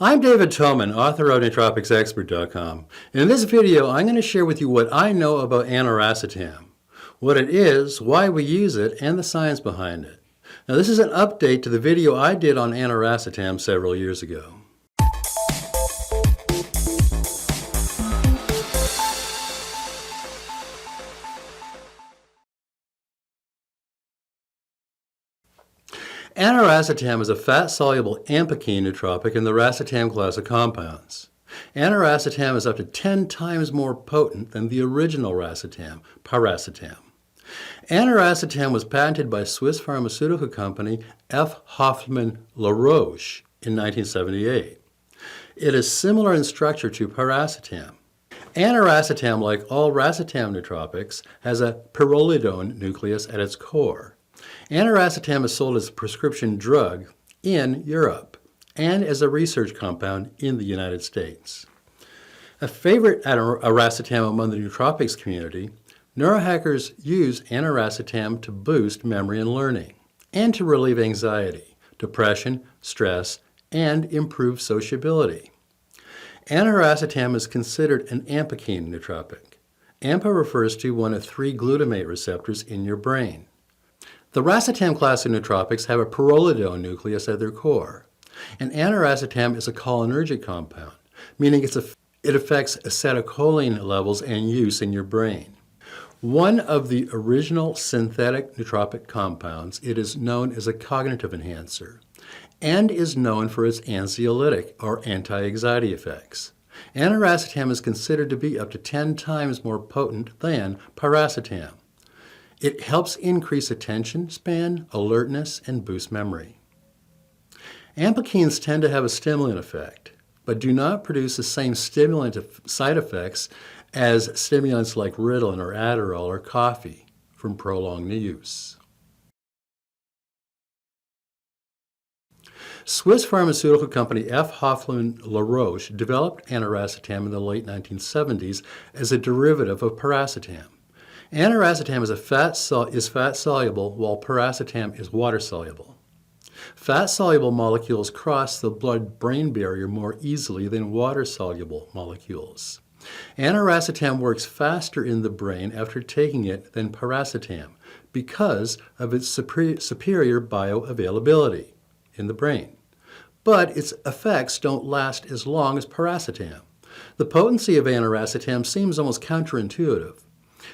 I'm David Toman, author of nootropicsexpert.com. In this video, I'm going to share with you what I know about Aniracetam, what it is, why we use it, and the science behind it. Now, this is an update to the video I did on Aniracetam several years ago. Aniracetam is a fat-soluble ampakine nootropic in the racetam class of compounds. Aniracetam is up to 10 times more potent than the original racetam, Piracetam. Aniracetam was patented by Swiss pharmaceutical company F. Hoffmann-La Roche in 1978. It is similar in structure to Piracetam. Aniracetam, like all racetam nootropics, has a pyrrolidone nucleus at its core. Aniracetam is sold as a prescription drug in Europe and as a research compound in the United States. A favorite racetam among the nootropics community, neurohackers use Aniracetam to boost memory and learning, and to relieve anxiety, depression, stress, and improve sociability. Aniracetam is considered an ampakine nootropic. AMPA refers to one of 3 glutamate receptors in your brain. The racetam class of nootropics have a pyrrolidone nucleus at their core, and Aniracetam is a cholinergic compound, meaning it affects acetylcholine levels and use in your brain. One of the original synthetic nootropic compounds, it is known as a cognitive enhancer, and is known for its anxiolytic or anti-anxiety effects. Aniracetam is considered to be up to 10 times more potent than Piracetam. It helps increase attention span, alertness, and boost memory. Ampakines tend to have a stimulant effect, but do not produce the same stimulant side effects as stimulants like Ritalin or Adderall or coffee from prolonged use. Swiss pharmaceutical company F. Hoffmann-La Roche developed Aniracetam in the late 1970s as a derivative of Piracetam. Aniracetam is fat-soluble, while Piracetam is water-soluble. Fat-soluble molecules cross the blood-brain barrier more easily than water-soluble molecules. Aniracetam works faster in the brain after taking it than Piracetam because of its superior bioavailability in the brain. But its effects don't last as long as Piracetam. The potency of Aniracetam seems almost counterintuitive,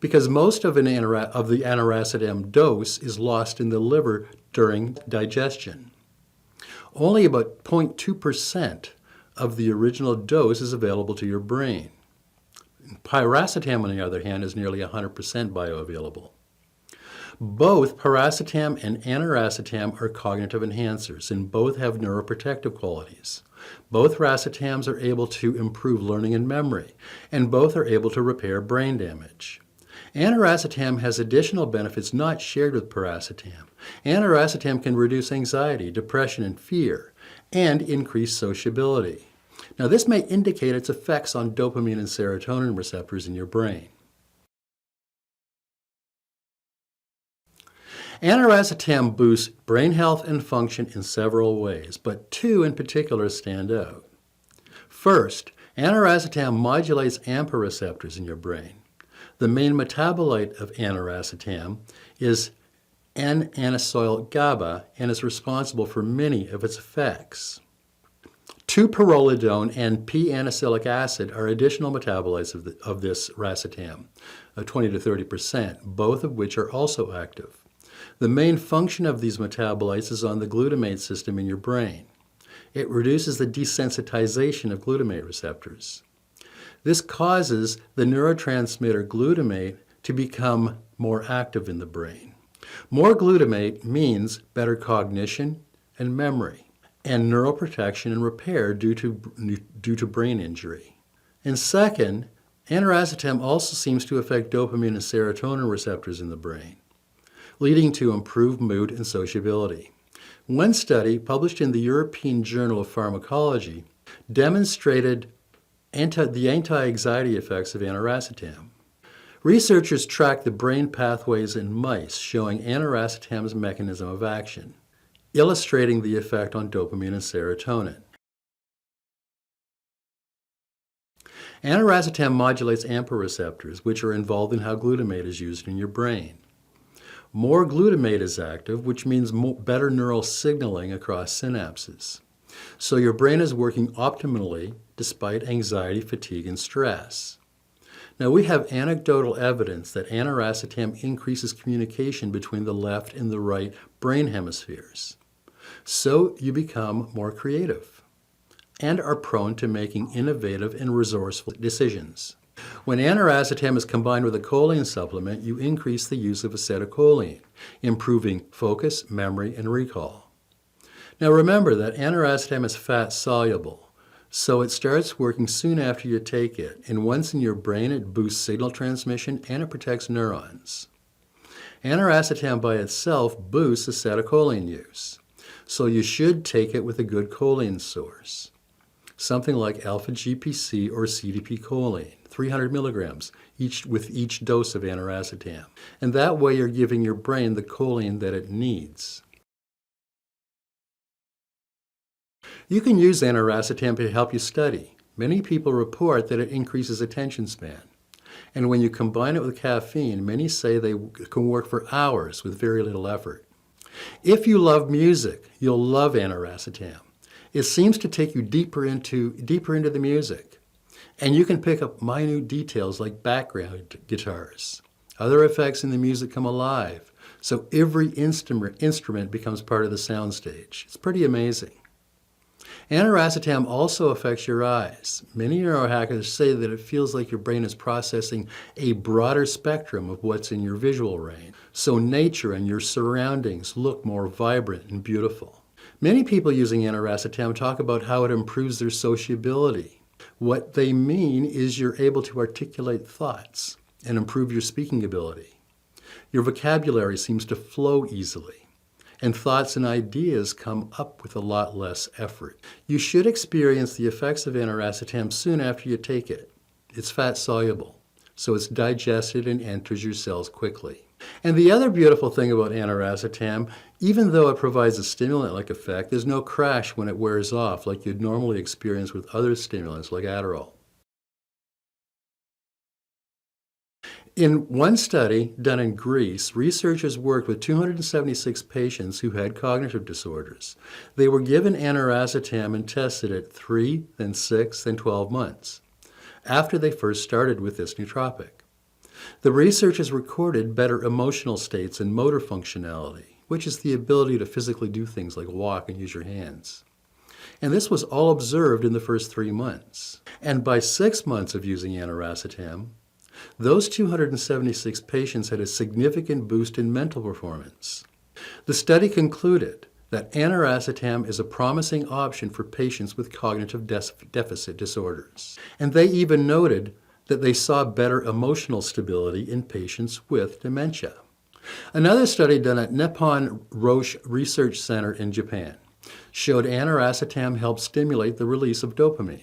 because most of the Aniracetam dose is lost in the liver during digestion. Only about 0.2% of the original dose is available to your brain. Piracetam, on the other hand, is nearly 100% bioavailable. Both Piracetam and Aniracetam are cognitive enhancers, and both have neuroprotective qualities. Both racetams are able to improve learning and memory, and both are able to repair brain damage. Aniracetam has additional benefits not shared with Piracetam. Aniracetam can reduce anxiety, depression, and fear, and increase sociability. Now, this may indicate its effects on dopamine and serotonin receptors in your brain. Aniracetam boosts brain health and function in several ways, but 2 in particular stand out. First, Aniracetam modulates AMPA receptors in your brain. The main metabolite of Aniracetam is N-anisole GABA and is responsible for many of its effects. 2-pyrrolidone and P-anisolic acid are additional metabolites of this racetam, 20 to 30%, both of which are also active. The main function of these metabolites is on the glutamate system in your brain. It reduces the desensitization of glutamate receptors. This causes the neurotransmitter glutamate to become more active in the brain. More glutamate means better cognition and memory, and neuroprotection and repair due to brain injury. And second, Aniracetam also seems to affect dopamine and serotonin receptors in the brain, leading to improved mood and sociability. One study, published in the European Journal of Pharmacology, demonstrated the anti-anxiety effects of Aniracetam. Researchers tracked the brain pathways in mice, showing Aniracetam's mechanism of action, illustrating the effect on dopamine and serotonin. Aniracetam modulates AMPA receptors, which are involved in how glutamate is used in your brain. More glutamate is active, which means better neural signaling across synapses. So your brain is working optimally despite anxiety, fatigue, and stress. Now, we have anecdotal evidence that aniracetam increases communication between the left and the right brain hemispheres. So you become more creative and are prone to making innovative and resourceful decisions. When aniracetam is combined with a choline supplement, you increase the use of acetylcholine, improving focus, memory, and recall. Now remember that aniracetam is fat-soluble, so it starts working soon after you take it, and once in your brain it boosts signal transmission and it protects neurons. Aniracetam by itself boosts acetylcholine use, so you should take it with a good choline source, something like alpha-GPC or CDP choline, 300 milligrams with each dose of aniracetam. And that way you're giving your brain the choline that it needs. You can use aniracetam to help you study. Many people report that it increases attention span. And when you combine it with caffeine, many say they can work for hours with very little effort. If you love music, you'll love aniracetam. It seems to take you deeper into the music. And you can pick up minute details like background guitars. Other effects in the music come alive, so every instrument becomes part of the soundstage. It's pretty amazing. Aniracetam also affects your eyes. Many neurohackers say that it feels like your brain is processing a broader spectrum of what's in your visual range. So nature and your surroundings look more vibrant and beautiful. Many people using aniracetam talk about how it improves their sociability. What they mean is you're able to articulate thoughts and improve your speaking ability. Your vocabulary seems to flow easily, and thoughts and ideas come up with a lot less effort. You should experience the effects of aniracetam soon after you take it. It's fat-soluble, so it's digested and enters your cells quickly. And the other beautiful thing about aniracetam, even though it provides a stimulant-like effect, there's no crash when it wears off like you'd normally experience with other stimulants like Adderall. In one study done in Greece, researchers worked with 276 patients who had cognitive disorders. They were given aniracetam and tested at 3, then 6, then 12 months, after they first started with this nootropic. The researchers recorded better emotional states and motor functionality, which is the ability to physically do things like walk and use your hands. And this was all observed in the first 3 months. And by 6 months of using aniracetam, those 276 patients had a significant boost in mental performance. The study concluded that aniracetam is a promising option for patients with cognitive deficit disorders. And they even noted that they saw better emotional stability in patients with dementia. Another study done at Nippon Roche Research Center in Japan showed aniracetam helped stimulate the release of dopamine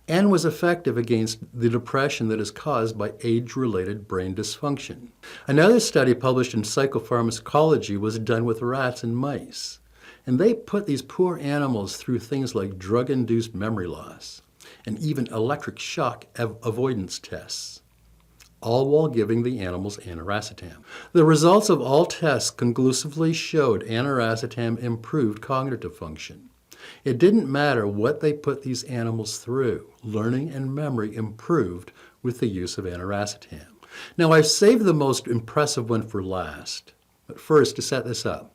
and was effective against the depression that is caused by age-related brain dysfunction. Another study published in Psychopharmacology was done with rats and mice, and they put these poor animals through things like drug-induced memory loss and even electric shock avoidance tests, all while giving the animals aniracetam. The results of all tests conclusively showed aniracetam improved cognitive function. It didn't matter what they put these animals through. Learning and memory improved with the use of aniracetam. Now, I've saved the most impressive one for last. But first, to set this up,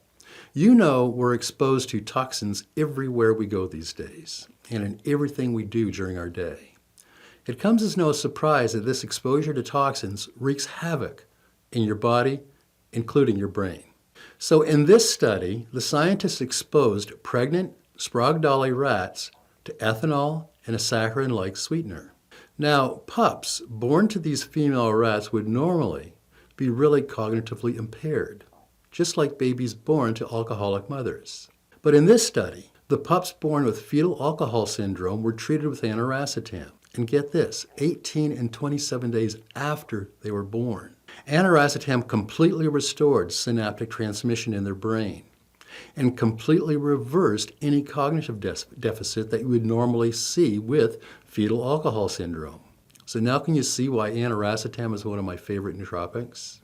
you know we're exposed to toxins everywhere we go these days and in everything we do during our day. It comes as no surprise that this exposure to toxins wreaks havoc in your body, including your brain. So in this study, the scientists exposed pregnant Sprague Dawley rats to ethanol and a saccharin-like sweetener. Now, pups born to these female rats would normally be really cognitively impaired, just like babies born to alcoholic mothers. But in this study, the pups born with fetal alcohol syndrome were treated with aniracetam. And get this, 18 and 27 days after they were born. Aniracetam completely restored synaptic transmission in their brain and completely reversed any cognitive deficit that you would normally see with fetal alcohol syndrome. So now can you see why Aniracetam is one of my favorite nootropics?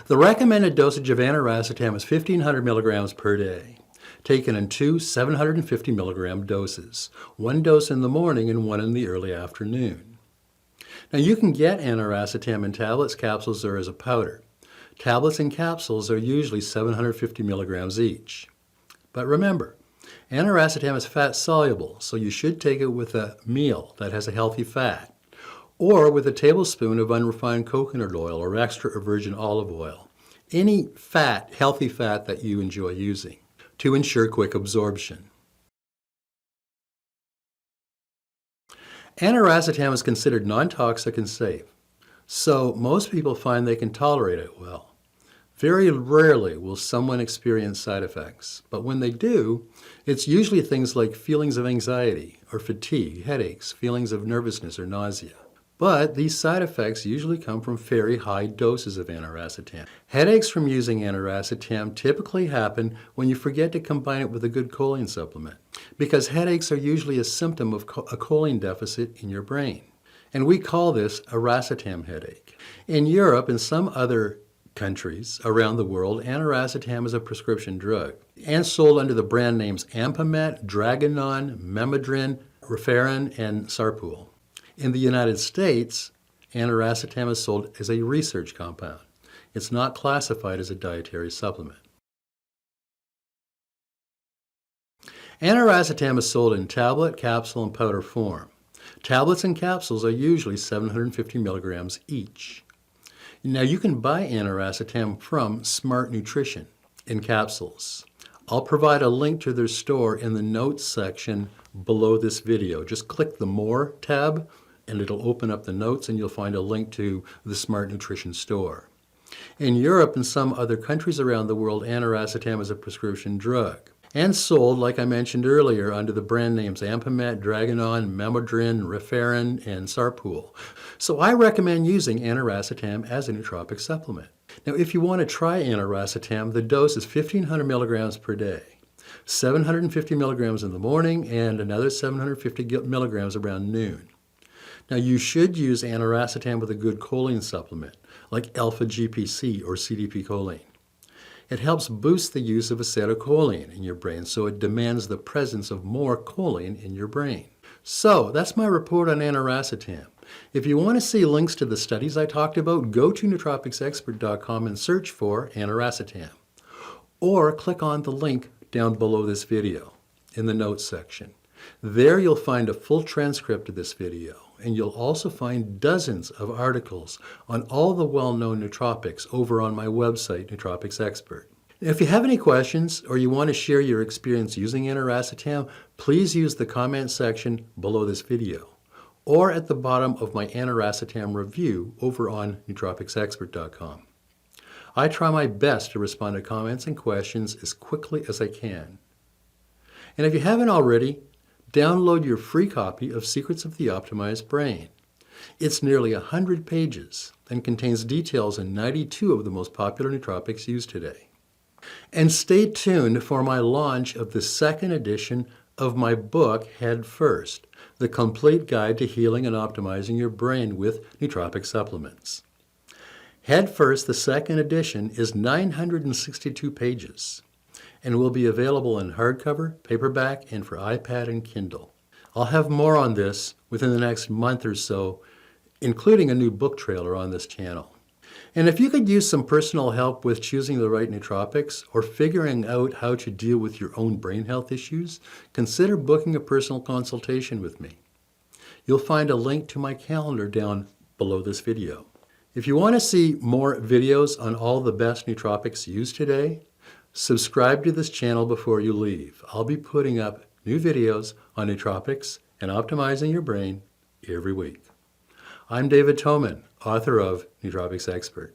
The recommended dosage of Aniracetam is 1,500 milligrams per day, taken in two 750 milligram doses, one dose in the morning and one in the early afternoon. Now you can get Aniracetam in tablets, capsules, or as a powder. Tablets and capsules are usually 750 milligrams each. But remember, Aniracetam is fat-soluble, so you should take it with a meal that has a healthy fat, or with a tablespoon of unrefined coconut oil or extra virgin olive oil, any fat, healthy fat that you enjoy using, to ensure quick absorption. Aniracetam is considered non-toxic and safe, so most people find they can tolerate it well. Very rarely will someone experience side effects, but when they do, it's usually things like feelings of anxiety or fatigue, headaches, feelings of nervousness or nausea. But these side effects usually come from very high doses of Aniracetam. Headaches from using Aniracetam typically happen when you forget to combine it with a good choline supplement, because headaches are usually a symptom of a choline deficit in your brain. And we call this a racetam headache. In Europe and some other countries around the world, Aniracetam is a prescription drug and sold under the brand names AMPA, Draganon, Memedrin, Referin, and Sarpul. In the United States, Aniracetam is sold as a research compound. It's not classified as a dietary supplement. Aniracetam is sold in tablet, capsule, and powder form. Tablets and capsules are usually 750 milligrams each. Now you can buy Aniracetam from Smart Nutrition in capsules. I'll provide a link to their store in the notes section below this video. Just click the More tab and it'll open up the notes and you'll find a link to the Smart Nutrition store. In Europe and some other countries around the world, Aniracetam is a prescription drug and sold, like I mentioned earlier, under the brand names AMPA, Draganon, Memedrin, Referin, and Sarpul. So I recommend using Aniracetam as a nootropic supplement. Now, if you want to try Aniracetam, the dose is 1,500 milligrams per day, 750 milligrams in the morning, and another 750 milligrams around noon. Now, you should use Aniracetam with a good choline supplement, like alpha-GPC or CDP-choline. It helps boost the use of acetylcholine in your brain, so it demands the presence of more choline in your brain. So, that's my report on Aniracetam. If you want to see links to the studies I talked about, go to nootropicsexpert.com and search for Aniracetam. Or click on the link down below this video in the notes section. There you'll find a full transcript of this video, and you'll also find dozens of articles on all the well-known nootropics over on my website, Nootropics Expert. If you have any questions or you want to share your experience using Aniracetam, please use the comment section below this video or at the bottom of my Aniracetam review over on nootropicsexpert.com. I try my best to respond to comments and questions as quickly as I can. And if you haven't already, download your free copy of Secrets of the Optimized Brain. It's nearly 100 pages and contains details on 92 of the most popular nootropics used today. And stay tuned for my launch of the second edition of my book, Head First, The Complete Guide to Healing and Optimizing Your Brain with Nootropic Supplements. Head First, the second edition, is 962 pages and will be available in hardcover, paperback, and for iPad and Kindle. I'll have more on this within the next month or so, including a new book trailer on this channel. And if you could use some personal help with choosing the right nootropics or figuring out how to deal with your own brain health issues, consider booking a personal consultation with me. You'll find a link to my calendar down below this video. If you want to see more videos on all the best nootropics used today, subscribe to this channel before you leave. I'll be putting up new videos on nootropics and optimizing your brain every week. I'm David Toman, author of Nootropics Expert.